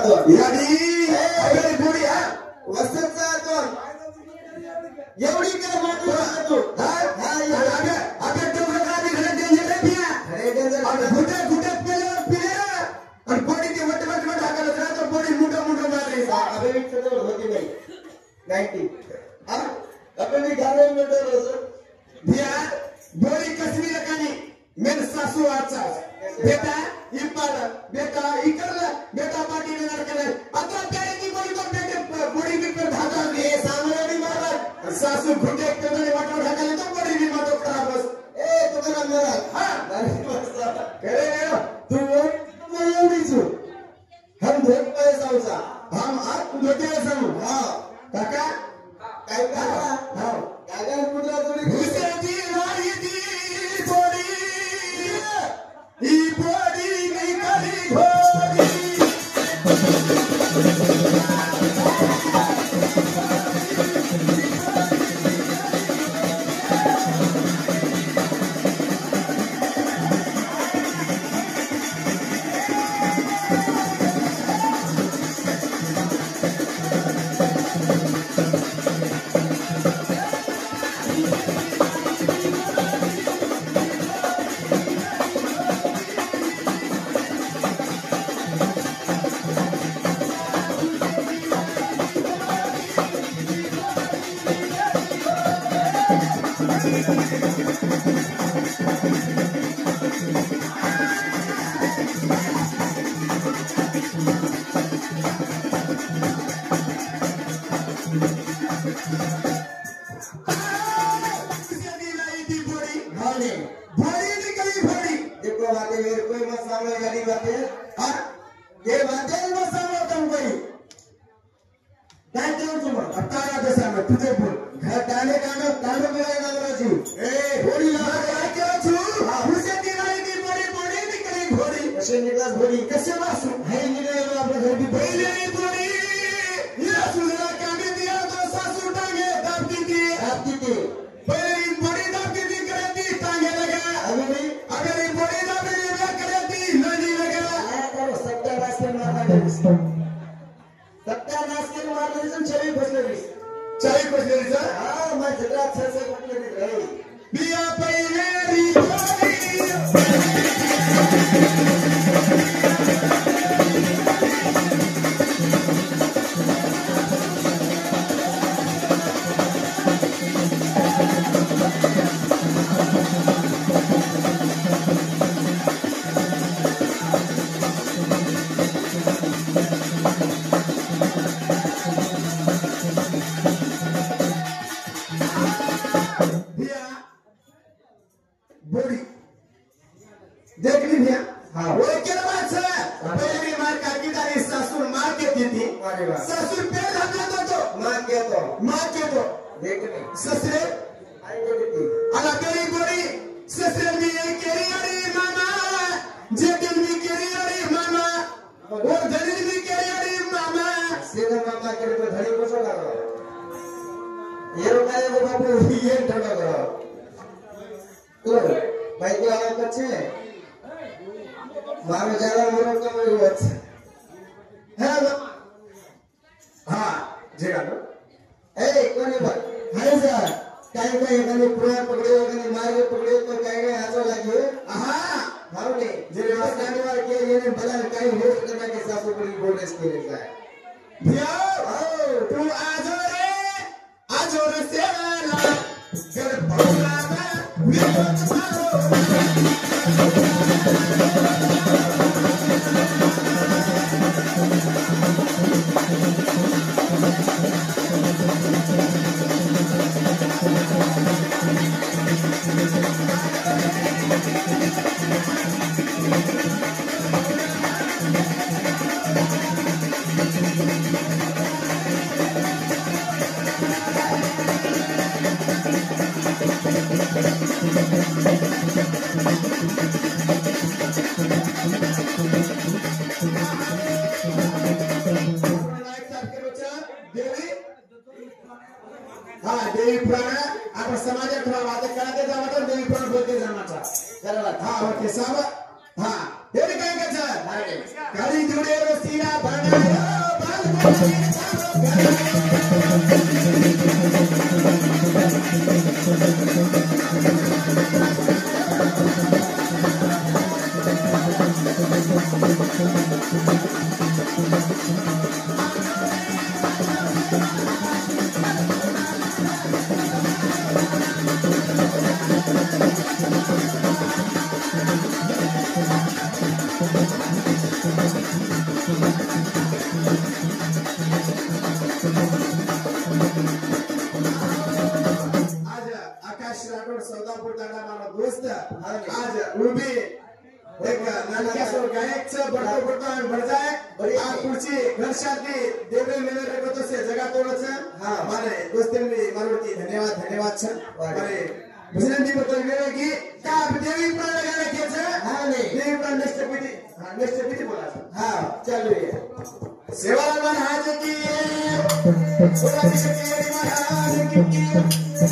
दोन यादी अगली बुडी हा वसंतचा दोन एवढी काय मात्र तू अगं तेवढं का घरात डेंजर आहे पिया अरे डेंजर कुठे कुठे पिले आणि बॉडी ते वट टाकायला तर बॉडी मोठं मारले अबे मी चढवलं होती नाही 90 हा अबे मी गाणे मिळतो पिया बॉडी कसली लकानी मेरे सासू आचा बेटा इपाला बेटा इकरला बेटा पाटी ने नरकले आता काय की बॉडी को बेटे बॉडी भी पर धागा ये सामने भी मारा सासू घुटे कदने वाटो ढाकाले तो बॉडी भी मातो खराब बस ए तुम्हाला मेरा हां करे तू मैं नीचू हम धोक पे जाऊचा हम आप दोटे समू हां काका काय काका हां काका कुठला थोडी घुसेची वारी दी बॉडी ही बॉडी निकली घोडी देखो बातें मेरे कोई मत सामने गाड़ी बातें हां ये बातें मत समझो तुम कोई काय करू तुम अट्टारा दशा में तुझे बोल घर डाले कांडो मिलाएगा मेरा जीव ए घोड़ी ला क्या छु मुझे दिलाई की बड़ी निकली घोड़ी कैसे निकला घोड़ी कैसे वासु है निकले अपने घर भी पहले घोड़ी ये सुधरा कांडे दिया तो सासू टांगे दाबती थी पहले बड़ी दाबती थी करती टांगे लगा अगर ये बड़ी दाबती थी करती नहीं लगा आया करो सत्यानाश के मारने सत्यानाश के मारने से छवि बचले चाय बजले रे हां मैं जरा अच्छे से बचले रे बिया पहले री घोड़ी बॉडी देख ली भैया हाँ। वो क्या बात है पहली मार काकी तारी ससुर मार के दी थी अरे वाह ससुर पेड़ हमला तो मार के तो देखने ससुरे आएंगे बेटी अला तेरी बॉडी ससुर भी ये केरी अरे मामा जेठन भी केरी अरे मामा और धनी भी केरी अरे मामा सीधा मामा के तो धनी को चला रहा ये रोकाए वो बाबू ये ठंडा करो तो भाई को आना कच्चे मारो ज्यादा मोरो कम हुआ है हाँ जेगा लो ए कोनी बात है सर काही काही एखादी पुढे पकडे एखादी मार्ग पकडे तो काही काही हातो लागे हाँ हाव ने जे वास्तानी वार के येने भला काही होत करना के सासू बड़ी बोलस केले जाय भैया तू आजो रे सेवाला जर भौला में विपत मारो हाँ देवी पुराण आपण समाजात वाद करायचा देवी पुराण बोलते जमाचा चला हाँ ओके सब हाँ हे काय करायचं गाडी जुडे रस्तीला बनायो बाल दोस्त आज उभी एक नाटकासोर गायकचं बडतो बडतो आणि बडजाय आ पुढची घरशांती देवे मेले रखतो से जगा तोडचं हां माने दोस्तांनी मारुती धन्यवाद सर अरे भजनजी बद्दल वेळ की का देवी पण लगाने घ्यायचं हां नाही देवी पण नेक्स्ट पिटी बोलायचं हां चालू आहे सेवा महाराज की थोड़ा भी महाराज की